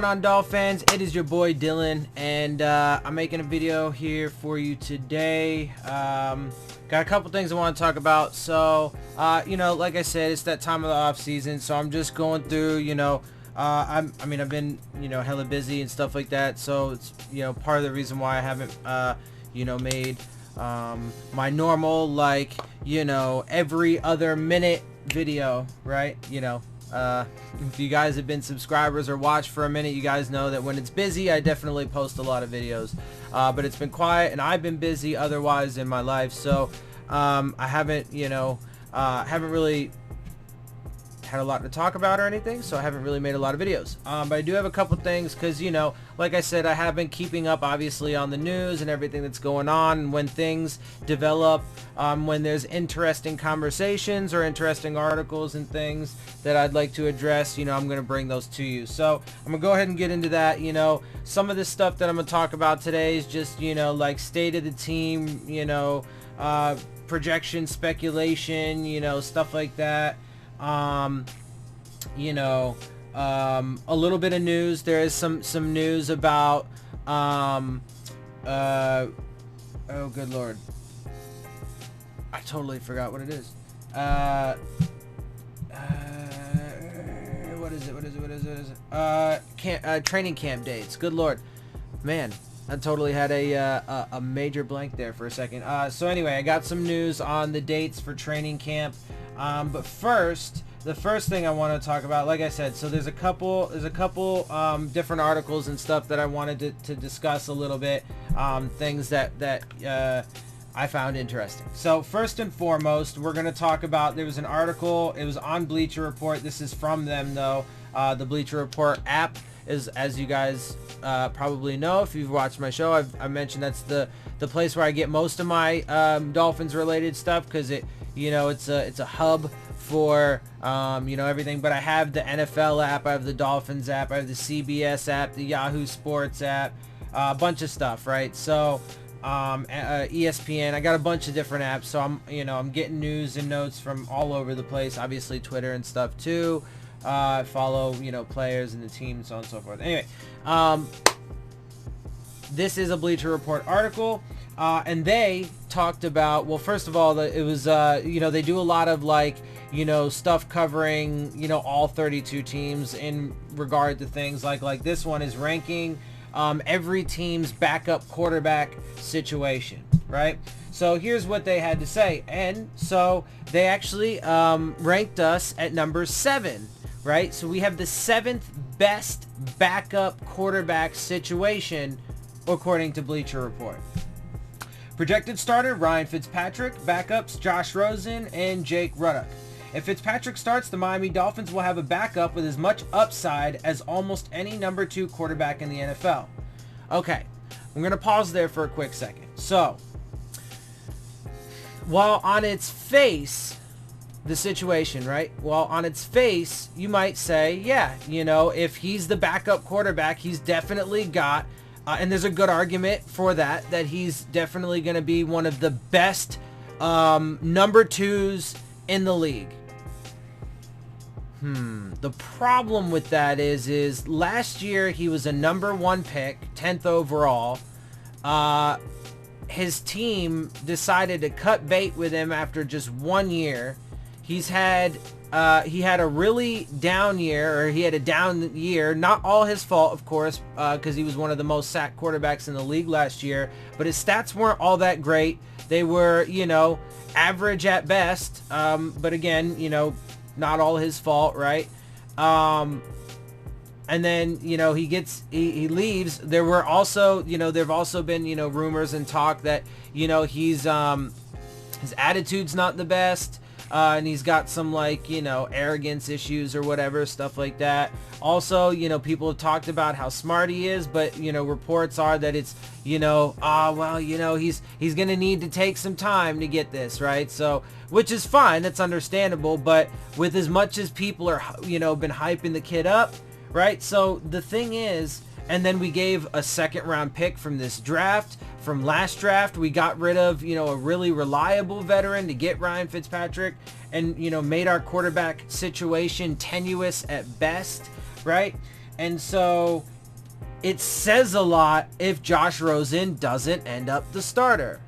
going on, Dolphins? It is your boy Dillon, and I'm making a video here for you today. Got a couple things I want to talk about. So, you know, like I said, it's that time of the off season, so I'm just going through, you know, I mean, I've been, you know, hella busy and stuff like that. So it's, you know, part of the reason why I haven't, you know, made my normal, like, you know, every other minute video, right? You know. If you guys have been subscribers or watched for a minute, you guys know that when it's busy, I definitely post a lot of videos. But it's been quiet, and I've been busy otherwise in my life, so I haven't, you know, haven't really had a lot to talk about or anything, so I haven't really made a lot of videos. But I do have a couple things because, you know, like I said, I have been keeping up obviously on the news and everything that's going on, and when things develop, when there's interesting conversations or interesting articles and things that I'd like to address, you know, I'm going to bring those to you. So I'm going to go ahead and get into that. You know, some of the stuff that I'm going to talk about today is just, you know, like state of the team, you know, projection, speculation, you know, stuff like that. You know, a little bit of news. There is some news about oh good lord, I totally forgot what it is. What is it? Training camp dates. Good lord, man, I totally had a major blank there for a second. So anyway, I got some news on the dates for training camp. But first, the first thing I want to talk about, like I said, so there's a couple different articles and stuff that I wanted to discuss a little bit, things that I found interesting. So first and foremost, we're going to talk about, there was an article, it was on Bleacher Report. This is from them though. The Bleacher Report app is, as you guys probably know, if you've watched my show, I've mentioned that's the place where I get most of my Dolphins related stuff, because it, you know, it's a hub for you know, everything. But I have the NFL app, I have the Dolphins app, I have the CBS app, the Yahoo Sports app, a bunch of stuff, right? So ESPN, I got a bunch of different apps, so I'm getting news and notes from all over the place. Obviously Twitter and stuff too. Follow, you know, players and the team and so on and so forth. Anyway, this is a Bleacher Report article, and they talked about, well, first of all, it was, you know, they do a lot of, like, you know, stuff covering, you know, all 32 teams in regard to things like this one is ranking every team's backup quarterback situation, right? So here's what they had to say. And so they actually ranked us at number 7, right? So we have the 7th best backup quarterback situation according to Bleacher Report. Projected starter, Ryan Fitzpatrick. Backups, Josh Rosen and Jake Ruddock. If Fitzpatrick starts, the Miami Dolphins will have a backup with as much upside as almost any number 2 quarterback in the NFL. Okay, I'm going to pause there for a quick second. So, while on its face, the situation, right? Well, on its face, you might say, yeah, you know, if he's the backup quarterback, he's definitely got, and there's a good argument for that he's definitely going to be one of the best number 2s in the league. The problem with that is last year he was a number 1 pick, 10th overall. His team decided to cut bait with him after just 1 year. He had a really down year, or he had a down year. Not all his fault, of course, because he was one of the most sacked quarterbacks in the league last year. But his stats weren't all that great. They were, you know, average at best. But again, you know, not all his fault, right? And then, you know, he leaves. There were also, you know, there have also been, you know, rumors and talk that, you know, his attitude's not the best. And he's got some, like, you know, arrogance issues or whatever, stuff like that. Also, you know, people have talked about how smart he is, but, you know, reports are that it's, you know, well, you know, he's going to need to take some time to get this, right? So, which is fine, that's understandable, but with as much as people are, you know, been hyping the kid up, right? So the thing is, and then we gave a 2nd round pick from this draft. From last draft, we got rid of, you know, a really reliable veteran to get Ryan Fitzpatrick, and, you know, made our quarterback situation tenuous at best, right? And so it says a lot if Josh Rosen doesn't end up the starter.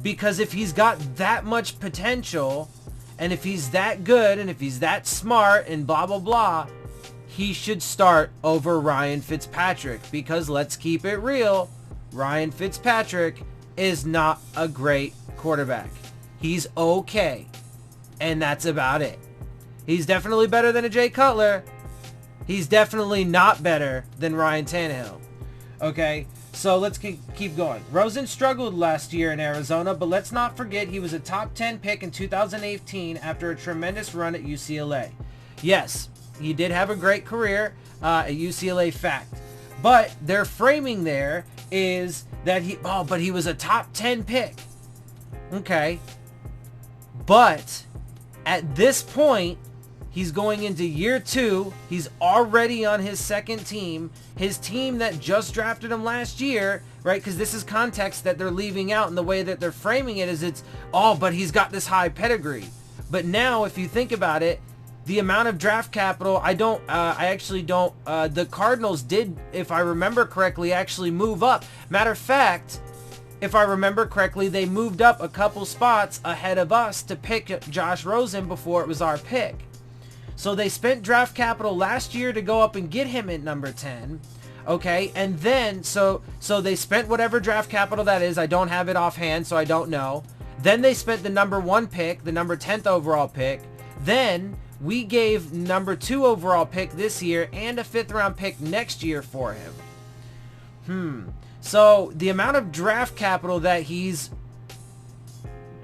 Because if he's got that much potential, and if he's that good, and if he's that smart, and blah, blah, blah, he should start over Ryan Fitzpatrick. Because let's keep it real, Ryan Fitzpatrick is not a great quarterback. He's okay. And that's about it. He's definitely better than a Jay Cutler. He's definitely not better than Ryan Tannehill. Okay, so let's keep going. Rosen struggled last year in Arizona, but let's not forget he was a top 10 pick in 2018 after a tremendous run at UCLA. Yes, he did have a great career at UCLA, fact. But their framing there is that he was a top 10 pick. Okay. But at this point, he's going into year 2. He's already on his second team. His team that just drafted him last year, right? Because this is context that they're leaving out, and the way that they're framing it is but he's got this high pedigree. But now, if you think about it, the amount of draft capital, the Cardinals did, if I remember correctly, actually move up. Matter of fact, if I remember correctly, they moved up a couple spots ahead of us to pick Josh Rosen before it was our pick. So they spent draft capital last year to go up and get him at number 10. Okay, and then, so they spent whatever draft capital that is. I don't have it offhand, so I don't know. Then they spent the number 1 pick, the number 10th overall pick. Then we gave number 2 overall pick this year and a 5th round pick next year for him. So the amount of draft capital that he's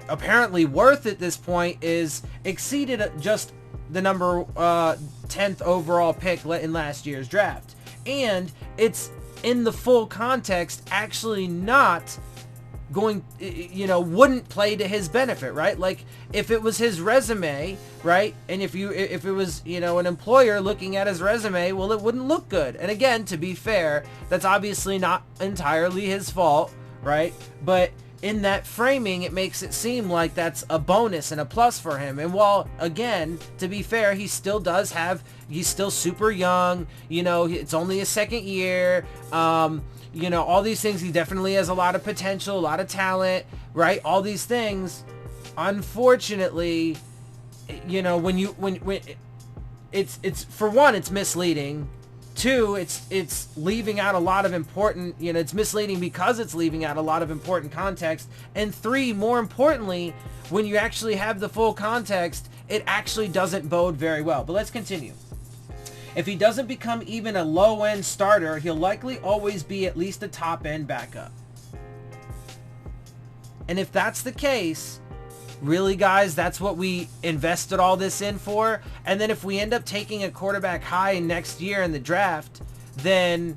apparently worth at this point is exceeded just the number 10th overall pick in last year's draft. And it's in the full context actually not going, wouldn't play to his benefit, right? Like if it was his resume, right? And if it was, an employer looking at his resume, well, it wouldn't look good. And again, to be fair, that's obviously not entirely his fault, right? But in that framing, it makes it seem like that's a bonus and a plus for him. And while, again, to be fair, he's still super young, it's only his second year, all these things, he definitely has a lot of potential, a lot of talent, right? All these things, unfortunately, when it's for one, it's misleading. 2, it's leaving out a lot of important, it's misleading because it's leaving out a lot of important context. And 3, more importantly, when you actually have the full context, it actually doesn't bode very well. But let's continue. If he doesn't become even a low-end starter, he'll likely always be at least a top-end backup. And if that's the case, really, guys, that's what we invested all this in for. And then if we end up taking a quarterback high next year in the draft, then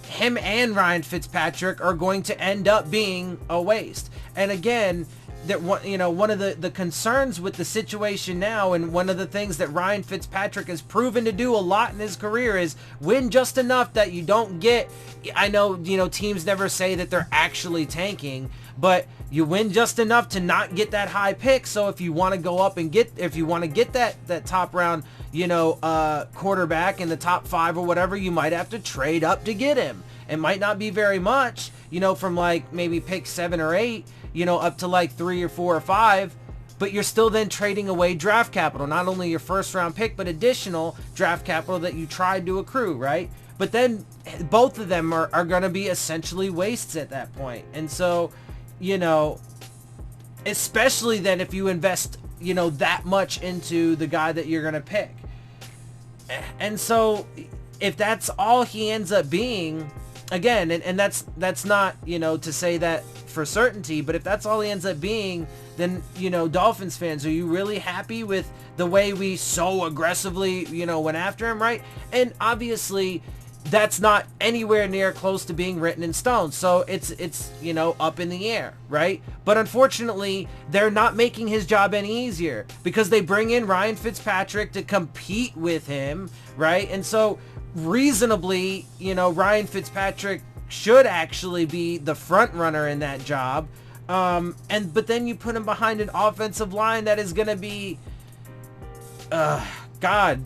him and Ryan Fitzpatrick are going to end up being a waste. And again, that one of the concerns with the situation now, and one of the things that Ryan Fitzpatrick has proven to do a lot in his career, is win just enough that you don't get, I know, teams never say that they're actually tanking, but you win just enough to not get that high pick. So if you want to go up and get that top round, quarterback in the top 5 or whatever, you might have to trade up to get him. It might not be very much, from like maybe pick 7 or 8, up to like 3 or 4 or 5, but you're still then trading away draft capital, not only your first round pick, but additional draft capital that you tried to accrue, right? But then both of them are going to be essentially wastes at that point. And so, especially then if you invest, that much into the guy that you're going to pick. And so if that's all he ends up being, again, and that's not, to say that for certainty, but if that's all he ends up being, then, Dolphins fans, are you really happy with the way we so aggressively, went after him, right? And obviously that's not anywhere near close to being written in stone. So it's up in the air, right? But unfortunately, they're not making his job any easier because they bring in Ryan Fitzpatrick to compete with him, right? And so reasonably, Ryan Fitzpatrick should actually be the front runner in that job. But then you put him behind an offensive line that is going to be, God, God,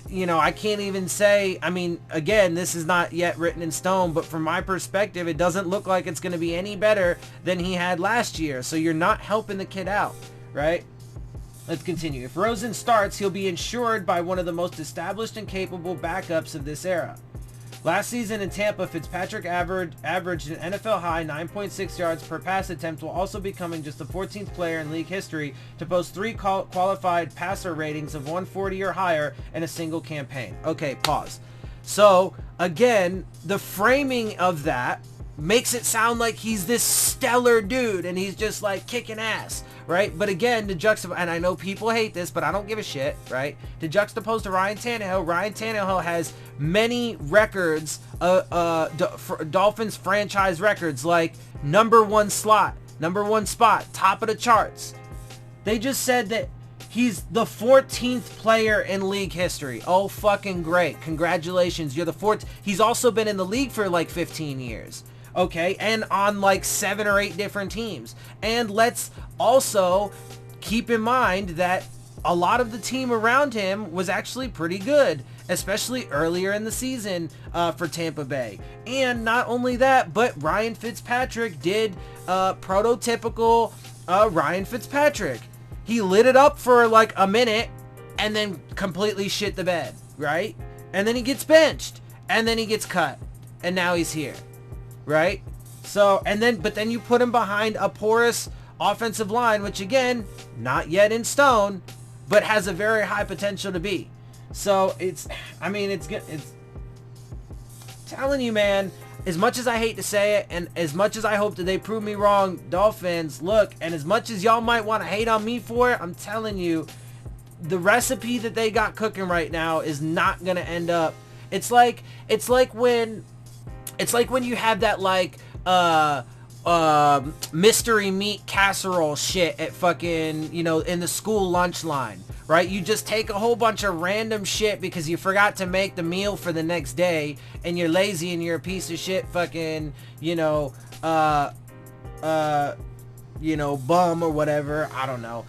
you know, I can't even say, I mean, again, this is not yet written in stone, but from my perspective, it doesn't look like it's going to be any better than he had last year. So you're not helping the kid out, right? Let's continue. If Rosen starts, he'll be insured by one of the most established and capable backups of this era. Last season in Tampa, Fitzpatrick averaged an NFL high 9.6 yards per pass attempt, while also becoming just the 14th player in league history to post 3 qualified passer ratings of 140 or higher in a single campaign. Okay, pause. So, again, the framing of that makes it sound like he's this stellar dude and he's just like kicking ass, right? But again, to juxtapose, and I know people hate this, but I don't give a shit, right? To juxtapose to Ryan Tannehill has many records, Dolphins franchise records, like number one spot, top of the charts. They just said that he's the 14th player in league history. Oh, fucking great. Congratulations. You're the 4th. He's also been in the league for like 15 years. Okay, and on like 7 or 8 different teams. And let's also keep in mind that a lot of the team around him was actually pretty good, especially earlier in the season for Tampa Bay. And not only that, but Ryan Fitzpatrick did prototypical Ryan Fitzpatrick. He lit it up for like a minute and then completely shit the bed, right? And then he gets benched and then he gets cut and now he's here. Right? So, but then you put him behind a porous offensive line, which again, not yet in stone, but has a very high potential to be. So it's good. It's telling you, man, as much as I hate to say it, and as much as I hope that they prove me wrong, Dolphins, look, and as much as y'all might want to hate on me for it, I'm telling you, the recipe that they got cooking right now is not going to end up. It's like when you have that like mystery meat casserole shit at fucking, you know, in the school lunch line, right? You just take a whole bunch of random shit because you forgot to make the meal for the next day and you're lazy and you're a piece of shit fucking, you know, bum or whatever. I don't know.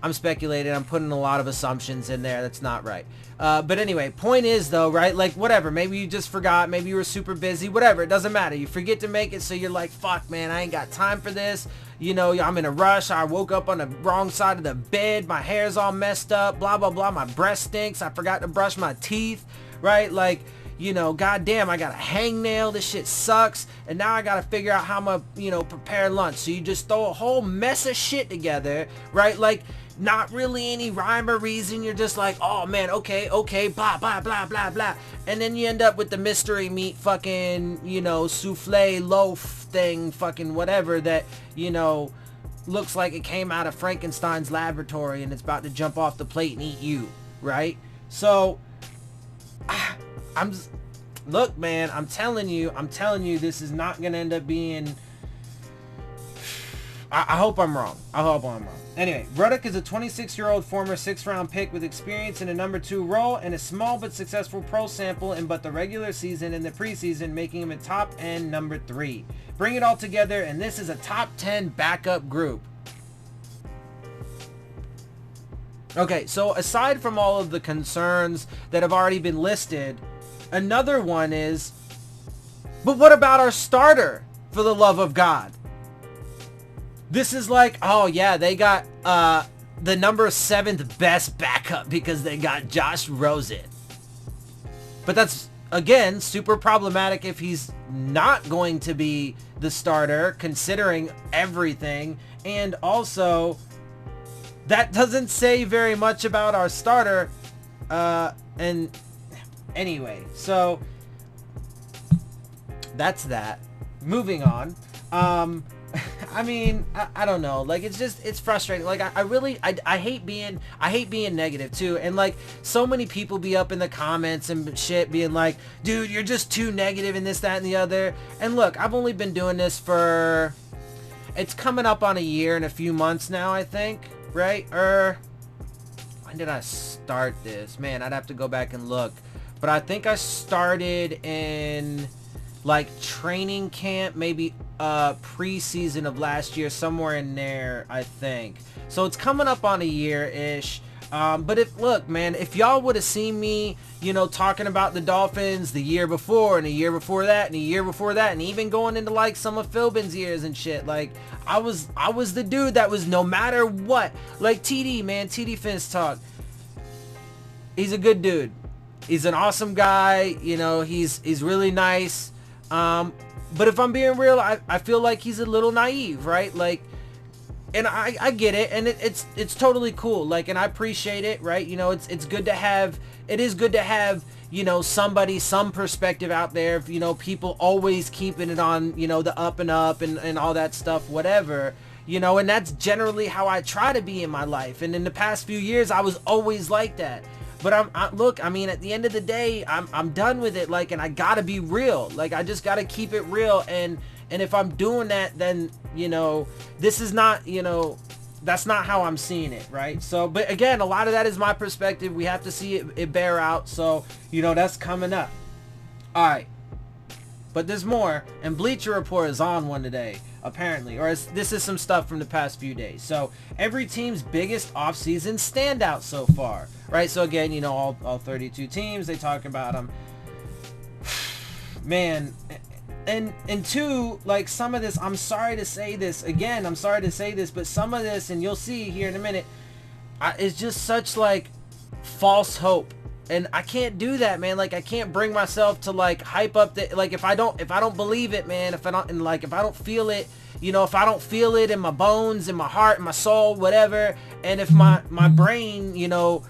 I'm speculating. I'm putting a lot of assumptions in there. That's not right. But anyway, point is though, right? Like whatever, maybe you just forgot, maybe you were super busy, whatever, it doesn't matter. You forget to make it, so you're like, fuck man, I ain't got time for this. You know, I'm in a rush. I woke up on the wrong side of the bed. My hair's all messed up, blah, blah, blah. My breath stinks. I forgot to brush my teeth, right? Like, you know, goddamn, I got a hangnail. This shit sucks. And now I got to figure out how I'm going to, you know, prepare lunch. So you just throw a whole mess of shit together, right? Like, not really any rhyme or reason. You're just like, oh man, okay, blah, blah, blah, blah, blah. And then you end up with the mystery meat fucking, you know, souffle loaf thing, fucking whatever that, you know, looks like it came out of Frankenstein's laboratory and it's about to jump off the plate and eat you, right? So, look, man, I'm telling you, this is not going to end up being, I hope I'm wrong. Anyway, Ruddock is a 26-year-old former 6th-round pick with experience in a number 2 role and a small but successful pro sample in both the regular season and the preseason, making him a top-end number 3. Bring it all together, and this is a top 10 backup group. Okay, so aside from all of the concerns that have already been listed, another one is, but what about our starter, for the love of God? This is like, oh yeah, they got the number 7th best backup because they got Josh Rosen. But that's, again, super problematic if he's not going to be the starter, considering everything. And also, that doesn't say very much about our starter. And anyway, so that's that. Moving on. I mean, I don't know, like, it's frustrating. Like, I hate being negative too, and like, so many people be up in the comments and shit being like, dude, you're just too negative and this, that, and the other. And look, I've only been doing this for, it's coming up on a year and a few months now, I think, right? When did I start this? Man, I'd have to go back and look, but I think I started in like training camp, maybe preseason of last year, somewhere in there, I think. So it's coming up on a year-ish. But look, man, if y'all would have seen me, you know, talking about the Dolphins the year before and the year before that and the year before that, and even going into like some of Philbin's years and shit, like I was the dude that was, no matter what, like TD, man, TD Phins talk. He's a good dude. He's an awesome guy. You know, he's really nice. But if I'm being real, I feel like he's a little naive, right? Like, and I get it, and it's totally cool, like, and I appreciate it, right? You know, it's good to have, it is good to have, you know, some perspective out there, you know, people always keeping it on, you know, the up and up and all that stuff, whatever, you know, and that's generally how I try to be in my life, and in the past few years, I was always like that. But look, I mean, at the end of the day, I'm done with it, like, and I gotta be real, like, I just gotta keep it real, and if I'm doing that, then, you know, this is not, you know, that's not how I'm seeing it, right? So, but again, a lot of that is my perspective. We have to see it bear out, so, you know, that's coming up. All right, but there's more, and Bleacher Report is on one today, apparently, or this is some stuff from the past few days. So, every team's biggest offseason standout so far, right? So again, you know, all 32 teams, they talk about them. Man, and two, like, some of this, I'm sorry to say this, again, I'm sorry to say this, but some of this, and you'll see here in a minute, it's just such, like, false hope. And I can't do that, man. Like, I can't bring myself to, like, hype up the, like, if I don't believe it, man, if I don't feel it, you know, if I don't feel it in my bones, in my heart, in my soul, whatever, and if my brain, you know,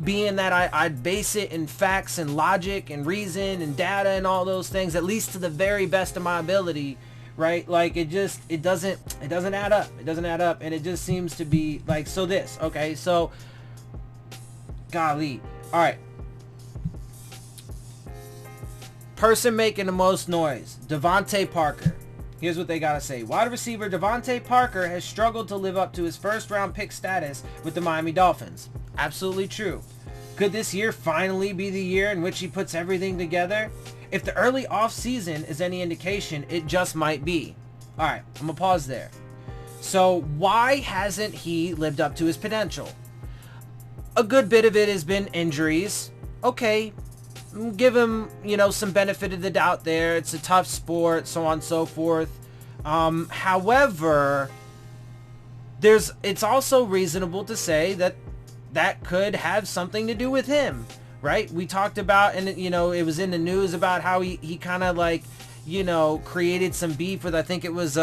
being that I base it in facts and logic and reason and data and all those things, at least to the very best of my ability, right? Like, it doesn't add up. It doesn't add up, and it just seems to be like, so this, okay, so, golly, all right. Person making the most noise, Devante Parker. Here's what they gotta say. Wide receiver Devante Parker has struggled to live up to his first-round pick status with the Miami Dolphins. Absolutely true. Could this year finally be the year in which he puts everything together? If the early offseason is any indication, it just might be. Alright, I'm gonna pause there. So why hasn't he lived up to his potential? A good bit of it has been injuries. Okay, give him, you know, some benefit of the doubt there. It's a tough sport, so on and so forth. However, it's also reasonable to say that could have something to do with him, right? We talked about, and, you know, it was in the news about how he kind of, like, you know, created some beef with, I think it was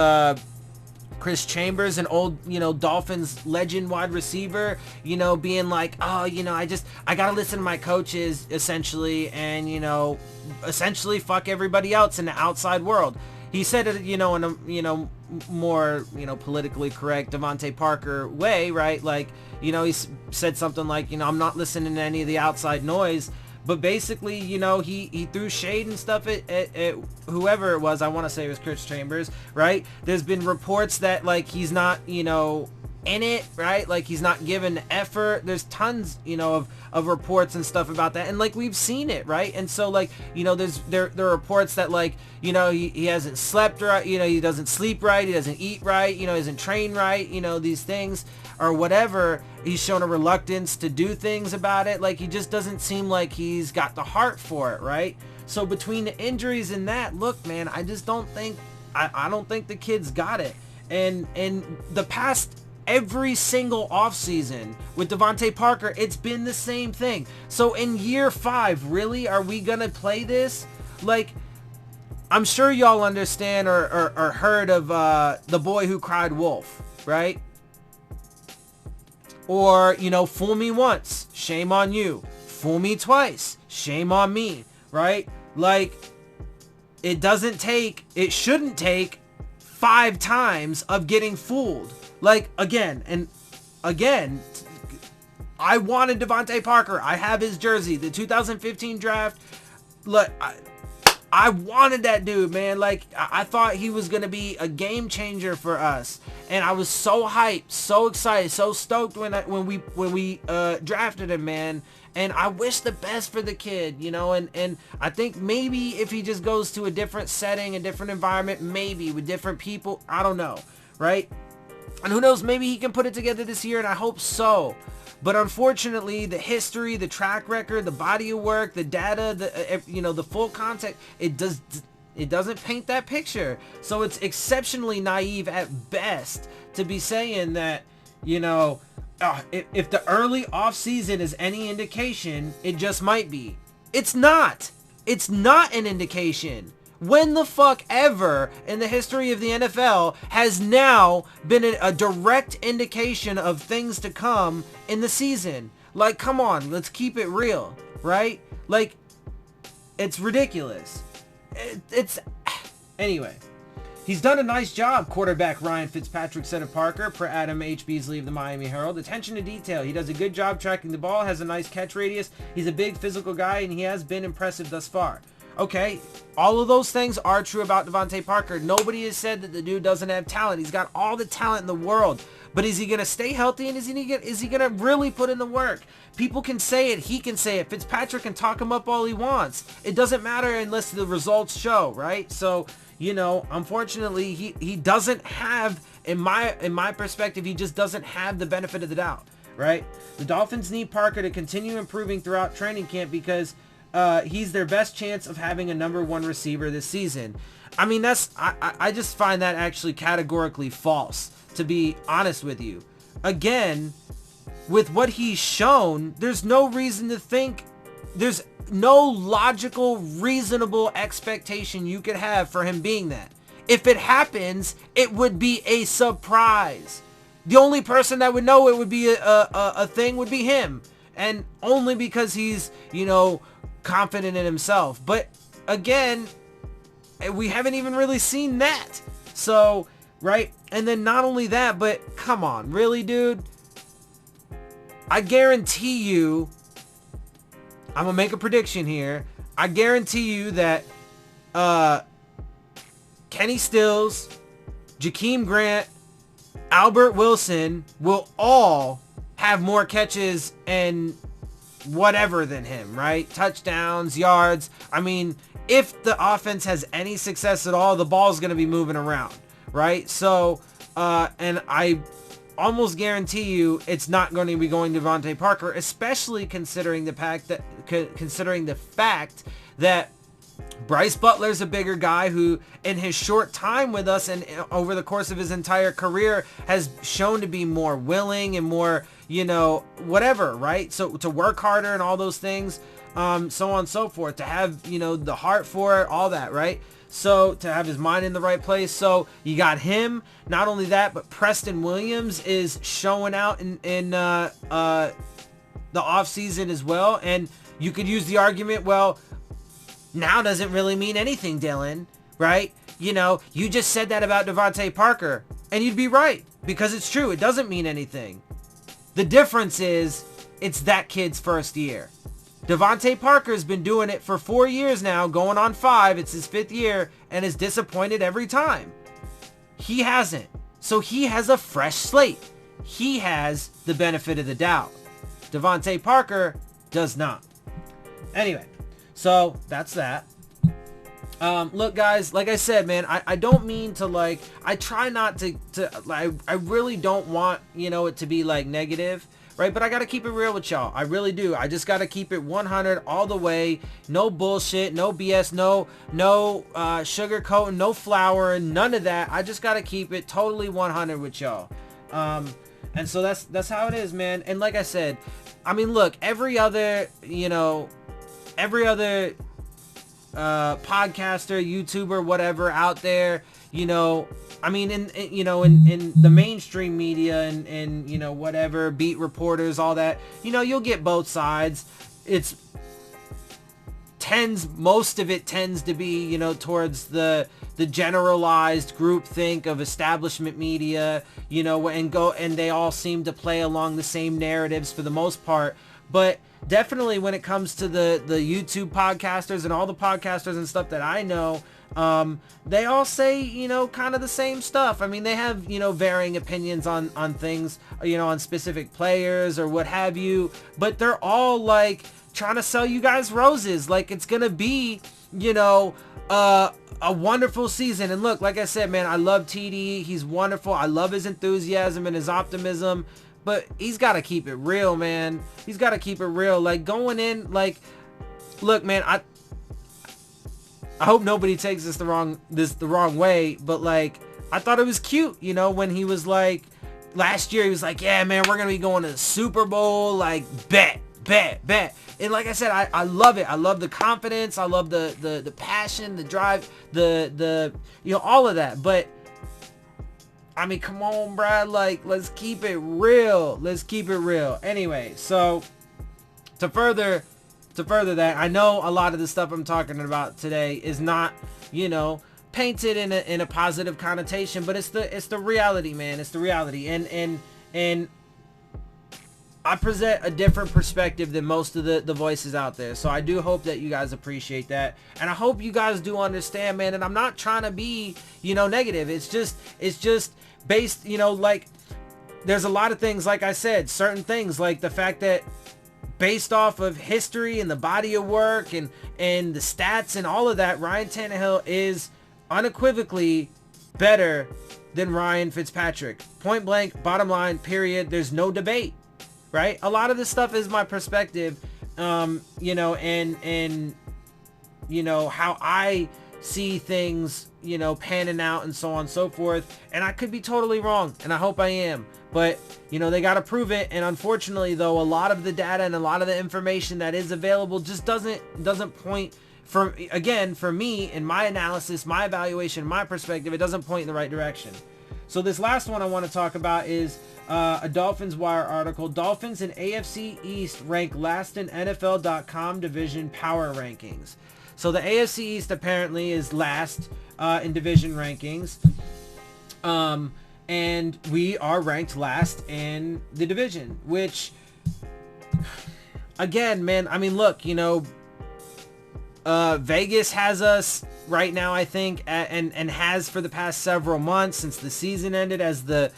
Chris Chambers, an old, you know, Dolphins legend wide receiver, you know, being like, oh, you know, I gotta listen to my coaches, essentially, and, you know, essentially fuck everybody else in the outside world. He said it, you know, in a, you know, more, you know, politically correct Devante Parker way, right? Like, you know, he said something like, you know, I'm not listening to any of the outside noise. But basically, you know, he threw shade and stuff at whoever it was. I want to say it was Chris Chambers, right? There's been reports that, like, he's not, you know, in it, right? Like, he's not given effort. There's tons, you know, of reports and stuff about that. And, like, we've seen it, right? And so, like, you know, there are reports that, like, you know, he hasn't slept right, you know, he doesn't sleep right, he doesn't eat right, you know, he doesn't train right, you know, these things or whatever. He's shown a reluctance to do things about it. Like, he just doesn't seem like he's got the heart for it, right? So between the injuries and that, look, man, I just don't think, I don't think the kid's got it. And the past, every single offseason with Devante Parker, it's been the same thing. So in year 5, really, are we gonna play this? Like, I'm sure y'all understand or heard of The Boy Who Cried Wolf, right? Or, you know, fool me once, shame on you. Fool me twice, shame on me, right? Like, it shouldn't take 5 times of getting fooled. Like, again, I wanted Devante Parker. I have his jersey, the 2015 draft. Look, I wanted that dude, man. Like, I thought he was going to be a game changer for us. And I was so hyped, so excited, so stoked when we drafted him, man. And I wish the best for the kid, you know. And I think maybe if he just goes to a different setting, a different environment, maybe with different people, I don't know, right? And who knows, maybe he can put it together this year, and I hope so. But unfortunately, the history, the track record, the body of work, the data, the full context, it doesn't paint that picture. So it's exceptionally naive at best to be saying that, if the early offseason is any indication, it just might be. It's not. It's not an indication. When the fuck ever in the history of the NFL has now been a direct indication of things to come in the season? Like, come on, let's keep it real, right? Like, it's ridiculous. Anyway. He's done a nice job, quarterback Ryan Fitzpatrick said of Parker, per Adam H. Beasley of the Miami Herald. Attention to detail. He does a good job tracking the ball, has a nice catch radius. He's a big physical guy, and he has been impressive thus far. Okay, all of those things are true about Devante Parker. Nobody has said that the dude doesn't have talent. He's got all the talent in the world. But is he going to stay healthy, and is he going to really put in the work? People can say it. He can say it. Fitzpatrick can talk him up all he wants. It doesn't matter unless the results show, right? So, unfortunately, he doesn't have, in my perspective, he just doesn't have the benefit of the doubt, right? The Dolphins need Parker to continue improving throughout training camp because he's their best chance of having a number one receiver this season. I mean, I just find that actually categorically false, to be honest with you. Again, with what he's shown, there's no reason to think, there's no logical, reasonable expectation you could have for him being that. If it happens, it would be a surprise. The only person that would know it would be a thing would be him. And only because he's, confident in himself. But again, we haven't even really seen that. So, right? And then not only that, but come on, really, dude? I guarantee you, I'm going to make a prediction here. I guarantee you that Kenny Stills, Jakeem Grant, Albert Wilson will all have more catches and whatever than him, right? Touchdowns, yards. I mean, if the offense has any success at all, the ball's going to be moving around, right? So, and I almost guarantee you it's not going to be going to Devante Parker, especially considering the fact that Bryce Butler's a bigger guy who, in his short time with us and over the course of his entire career, has shown to be more willing and more, whatever, right? So to work harder and all those things, so on and so forth, to have, the heart for it, all that, right? So to have his mind in the right place. So you got him. Not only that, but Preston Williams is showing out in the offseason as well. And you could use the argument, well, now doesn't really mean anything, Dillon, right? You just said that about Devante Parker, and you'd be right, because it's true. It doesn't mean anything. The difference is it's that kid's first year. Devante Parker's been doing it for 4 years now, going on 5. It's his 5th year, and is disappointed every time. He hasn't. So he has a fresh slate. He has the benefit of the doubt. Devante Parker does not. Anyway. So that's that. Look, guys, like I said, man, I don't mean to, I try not to I really don't want, it to be negative, right? But I got to keep it real with y'all. I really do. I just got to keep it 100 all the way. No bullshit, no BS, no sugarcoating, no flowering, none of that. I just got to keep it totally 100 with y'all. And so that's how it is, man. And like I said, I mean, look, every other podcaster, YouTuber, whatever out there, I mean, in the mainstream media and whatever, beat reporters, all that, you'll get both sides. Most of it tends to be, towards the generalized groupthink of establishment media, and they all seem to play along the same narratives for the most part. But definitely when it comes to the YouTube podcasters and all the podcasters and stuff that I know, they all say, kind of the same stuff. I mean, they have, varying opinions on things, on specific players or what have you, but they're all trying to sell you guys roses. It's going to be, you know, a wonderful season. And look, like I said, man, I love TD. He's wonderful. I love his enthusiasm and his optimism, but he's got to keep it real, man. He's got to keep it real. Like, going in, like, look, man, I hope nobody takes this the wrong way, but like, I thought it was cute, you know, when he was like, last year he was like, yeah, man, we're gonna be going to the Super Bowl, like, bet. And like I said, I love it. I love the confidence. I love the passion, the drive, the you know, all of that. But I mean, come on, Brad, like, let's keep it real. Let's keep it real. Anyway, so to further that, I know a lot of the stuff I'm talking about today is not, you know, painted in a positive connotation, but it's the reality, man. It's the reality. And I present a different perspective than most of the voices out there. So I do hope that you guys appreciate that. And I hope you guys do understand, man. And I'm not trying to be, you know, negative. It's just based, you know, like, there's a lot of things, like I said, certain things, like the fact that based off of history and the body of work and the stats and all of that, Ryan Tannehill is unequivocally better than Ryan Fitzpatrick. Point blank, bottom line, period. There's no debate. Right? A lot of this stuff is my perspective, you know, and, you know, how I see things, you know, panning out and so on and so forth. And I could be totally wrong, and I hope I am. But, you know, they got to prove it. And unfortunately, though, a lot of the data and a lot of the information that is available just doesn't point, for me, in my analysis, my evaluation, my perspective, it doesn't point in the right direction. So this last one I want to talk about is a Dolphins Wire article. Dolphins in AFC East rank last in NFL.com division power rankings. So the AFC East apparently is last in division rankings. And we are ranked last in the division, which, again, man, I mean, look, you know, Vegas has us right now, I think, and has for the past several months since the season ended, as the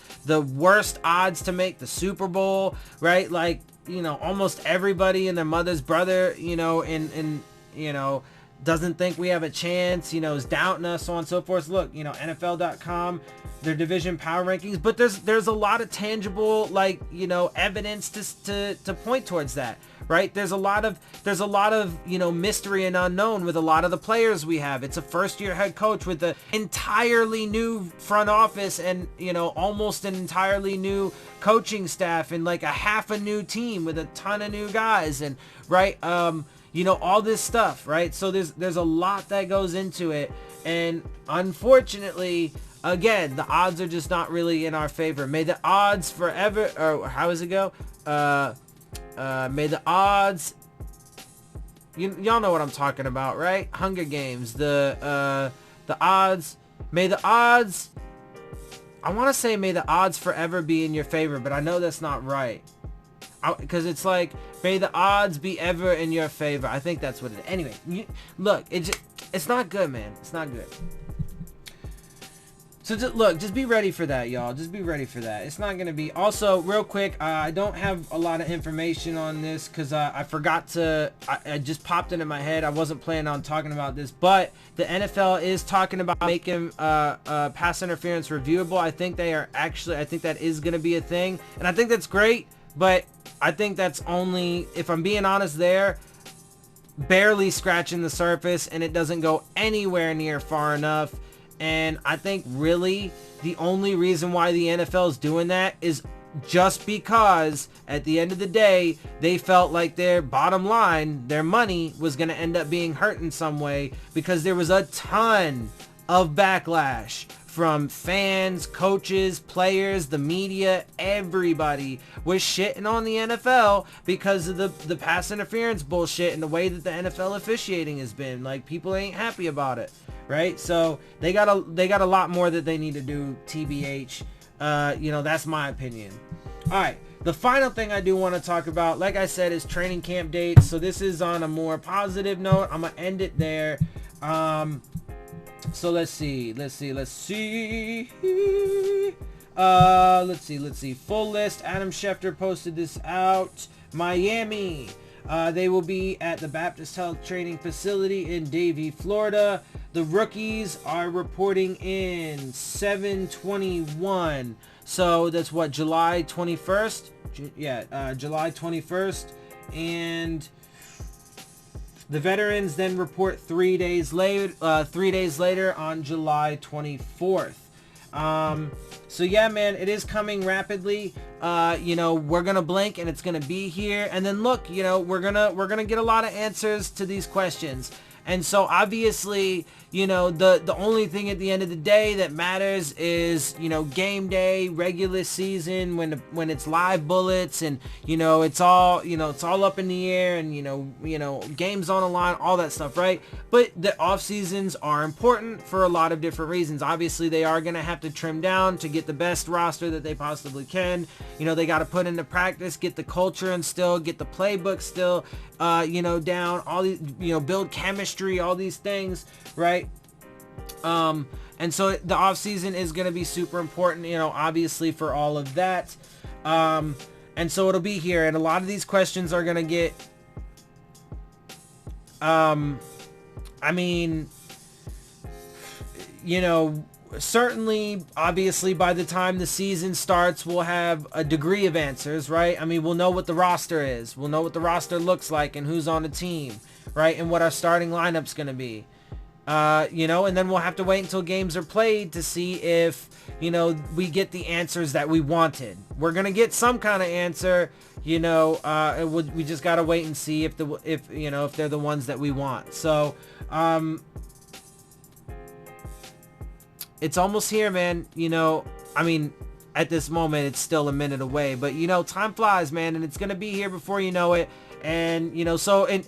worst odds to make the Super Bowl, right? Like, you know, almost everybody and their mother's brother, you know, and you know, doesn't think we have a chance, you know, is doubting us, so on and so forth. Look, you know, NFL.com, their division power rankings, but there's a lot of tangible, like, you know, evidence to point towards that, right? There's a lot of, you know, mystery and unknown with a lot of the players we have. It's a first-year head coach with an entirely new front office and, you know, almost an entirely new coaching staff and like a half a new team with a ton of new guys, and right, you know, all this stuff, right? So there's a lot that goes into it, and unfortunately, again, the odds are just not really in our favor. May the odds forever, or how does it go? May the odds, y'all know what I'm talking about, right? Hunger Games, the odds, may the odds, I want to say may the odds forever be in your favor, but I know that's not right. Because it's like, may the odds be ever in your favor. I think that's what it is. Anyway, look, it's not good, man. It's not good. So just be ready for that, y'all. Just be ready for that. It's not going to be. Also, real quick, I don't have a lot of information on this because I forgot to. I just popped into my head. I wasn't planning on talking about this, but the NFL is talking about making pass interference reviewable. I think that is going to be a thing, and I think that's great. But I think that's only, if I'm being honest, there barely scratching the surface, and it doesn't go anywhere near far enough. And I think really the only reason why the NFL is doing that is just because at the end of the day, they felt like their bottom line, their money, was going to end up being hurt in some way, because there was a ton of backlash from fans, coaches, players, the media. Everybody was shitting on the NFL because of the pass interference bullshit and the way that the NFL officiating has been. Like, people ain't happy about it, right? So they got a lot more that they need to do, TBH. You know, that's my opinion. All right, the final thing I do want to talk about, like I said, is training camp dates. So this is on a more positive note. I'm gonna end it there. So let's see. Let's see. Full list. Adam Schefter posted this out. Miami. They will be at the Baptist Health Training Facility in Davie, Florida. The rookies are reporting in 7/21. So that's what, July 21st? July 21st. And the veterans then report 3 days later on July 24th. So yeah, man, it is coming rapidly. We're gonna blink and it's gonna be here. And then look, we're gonna get a lot of answers to these questions. And so obviously, the only thing at the end of the day that matters is, game day, regular season, when it's live bullets and, it's all up in the air and, games on the line, all that stuff, right? But the off seasons are important for a lot of different reasons. Obviously, they are going to have to trim down to get the best roster that they possibly can. They got to put into practice, get the culture instilled, get the playbook still, down, all these, build chemistry, all these things, right? And so the off season is going to be super important, obviously for all of that. And so it'll be here, and a lot of these questions are going to get, certainly, obviously, by the time the season starts, we'll have a degree of answers, right? We'll know what the roster is. We'll know what the roster looks like and who's on the team, right? And what our starting lineup's going to be. And then we'll have to wait until games are played to see if, we get the answers that we wanted. We're going to get some kind of answer, we just got to wait and see if they're the ones that we want. So, it's almost here, man. At this moment, it's still a minute away, but time flies, man, and it's going to be here before you know it. And, and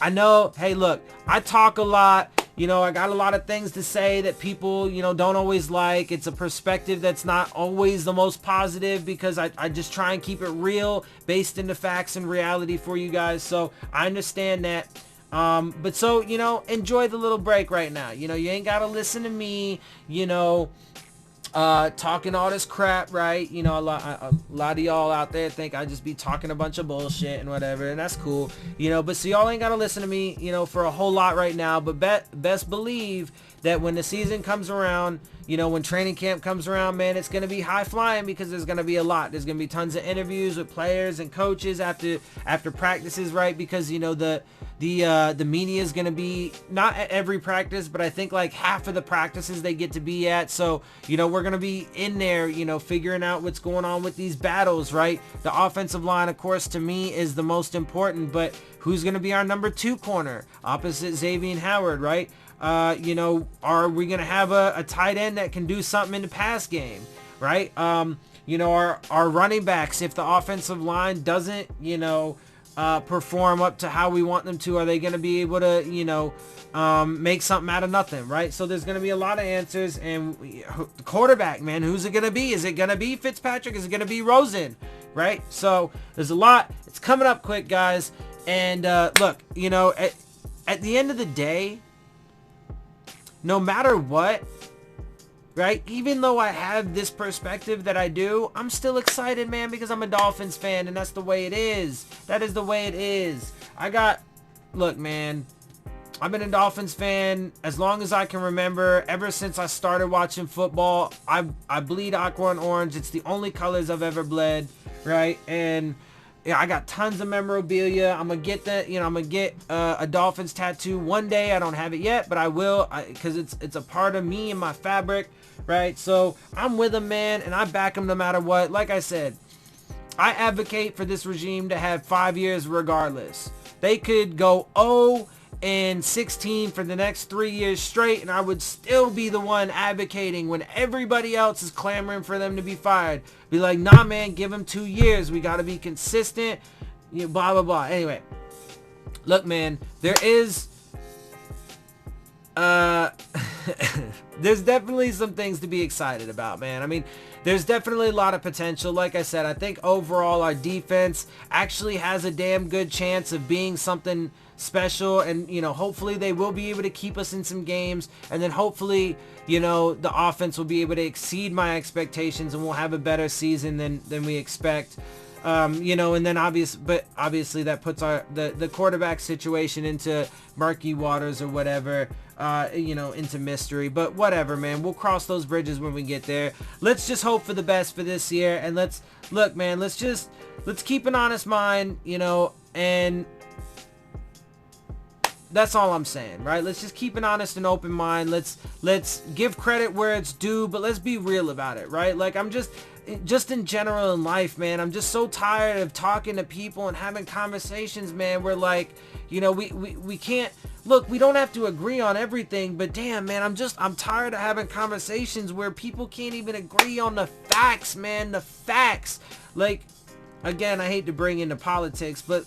I know, hey, look, I talk a lot. I got a lot of things to say that people, don't always like. It's a perspective that's not always the most positive because I just try and keep it real based in the facts and reality for you guys. So I understand that. But so, enjoy the little break right now. You ain't got to listen to me, talking all this crap, right? A lot of y'all out there think I just be talking a bunch of bullshit and whatever, and that's cool, but so y'all ain't gotta listen to me, for a whole lot right now, but best believe that when the season comes around, when training camp comes around, man, it's gonna be high flying because there's gonna be a lot. There's gonna be tons of interviews with players and coaches after practices, right? Because the media is going to be not at every practice, but I think like half of the practices they get to be at. So, we're going to be in there, figuring out what's going on with these battles, right? The offensive line, of course, to me is the most important, but who's going to be our number 2 corner opposite Xavier Howard, right? Are we going to have a tight end that can do something in the pass game, right? Our running backs, if the offensive line doesn't, perform up to how we want them to, are they going to be able to, make something out of nothing, right? So there's going to be a lot of answers. And the quarterback, man, who's it going to be? Is it going to be Fitzpatrick? Is it going to be Rosen, right? So there's a lot. It's coming up quick, guys. And look, at the end of the day, no matter what, right? Even though I have this perspective that I do, I'm still excited, man, because I'm a Dolphins fan, and that's the way it is. That is the way it is. Look, man, I've been a Dolphins fan as long as I can remember. Ever since I started watching football, I bleed aqua and orange. It's the only colors I've ever bled, right? And yeah, I got tons of memorabilia. I'm gonna get that. I'm gonna get a Dolphins tattoo one day. I don't have it yet, but I will, because it's a part of me and my fabric, right? So I'm with them, man, and I back them no matter what. Like I said, I advocate for this regime to have 5 years regardless. They could go 0-16 for the next 3 years straight, and I would still be the one advocating when everybody else is clamoring for them to be fired. Be like, nah, man, give them 2 years. We got to be consistent. Blah, blah, blah. Anyway, look, man, there is... there's definitely some things to be excited about, man. There's definitely a lot of potential. Like I said, I think overall our defense actually has a damn good chance of being something special, and hopefully they will be able to keep us in some games, and then hopefully the offense will be able to exceed my expectations and we'll have a better season than we expect. You know, and then obviously that puts the quarterback situation into murky waters or whatever, you know, into mystery. But whatever, man, we'll cross those bridges when we get there. Let's just hope for the best for this year, and let's keep an honest mind, you know, and that's all I'm saying, right? Let's just keep an honest and open mind. Let's give credit where it's due, but let's be real about it, right? Like, I'm just in general in life, man, I'm just so tired of talking to people and having conversations, man, where, like, you know, we can't, look, we don't have to agree on everything, but damn, man, I'm tired of having conversations where people can't even agree on the facts, man, the facts. Like, again, I hate to bring into politics, but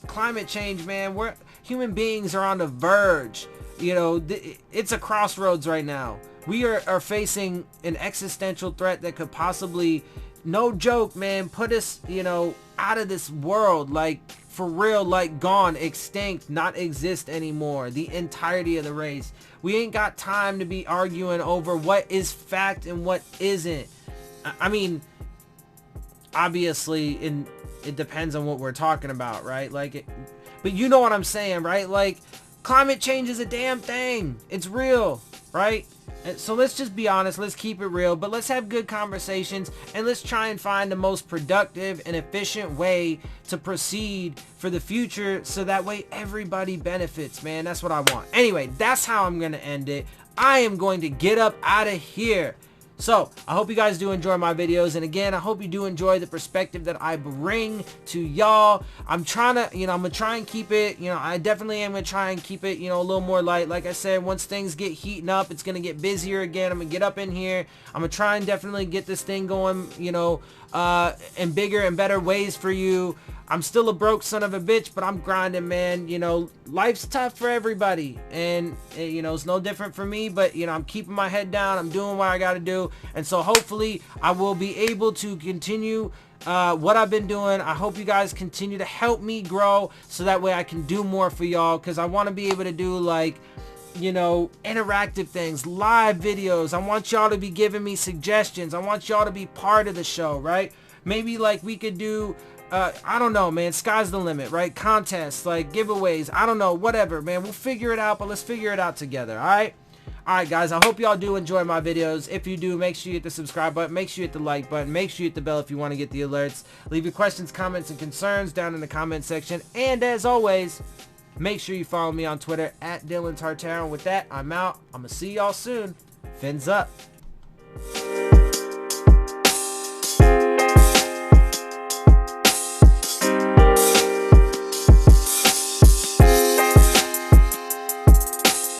climate change, man, human beings are on the verge. You know, it's a crossroads right now. We are facing an existential threat that could possibly, no joke, man, put us, you know, out of this world, like, for real, like, gone, extinct, not exist anymore, the entirety of the race. We ain't got time to be arguing over what is fact and what isn't. I mean, obviously, it depends on what we're talking about, right? Like, but you know what I'm saying, right? Like, climate change is a damn thing. It's real, right? And so let's just be honest. Let's keep it real, but let's have good conversations, and let's try and find the most productive and efficient way to proceed for the future, so that way everybody benefits, man. That's what I want. Anyway, that's how I'm going to end it. I am going to get up out of here. So, I hope you guys do enjoy my videos, and again, I hope you do enjoy the perspective that I bring to y'all. I'm trying to, you know, I'm going to try and keep it, you know, I definitely am going to try and keep it, you know, a little more light. Like I said, once things get heating up, it's going to get busier again. I'm going to get up in here. I'm going to try and definitely get this thing going, you know, in bigger and better ways for you. I'm still a broke son of a bitch, but I'm grinding, man. You know, life's tough for everybody, and you know, it's no different for me, but you know, I'm keeping my head down. I'm doing what I got to do, and so hopefully I will be able to continue what I've been doing. I hope you guys continue to help me grow, so that way I can do more for y'all, because I want to be able to do, like, you know, interactive things, live videos. I want y'all to be giving me suggestions. I want y'all to be part of the show, right? Maybe, like, we could do I don't know, man, sky's the limit, right? Contests, like giveaways, I don't know, whatever, man. We'll figure it out, but let's figure it out together, alright? Alright, guys, I hope y'all do enjoy my videos. If you do, make sure you hit the subscribe button, make sure you hit the like button, make sure you hit the bell if you want to get the alerts. Leave your questions, comments, and concerns down in the comment section. And as always, make sure you follow me on Twitter at Dillon Tartaro. With that, I'm out. I'm going to see y'all soon. Fins up.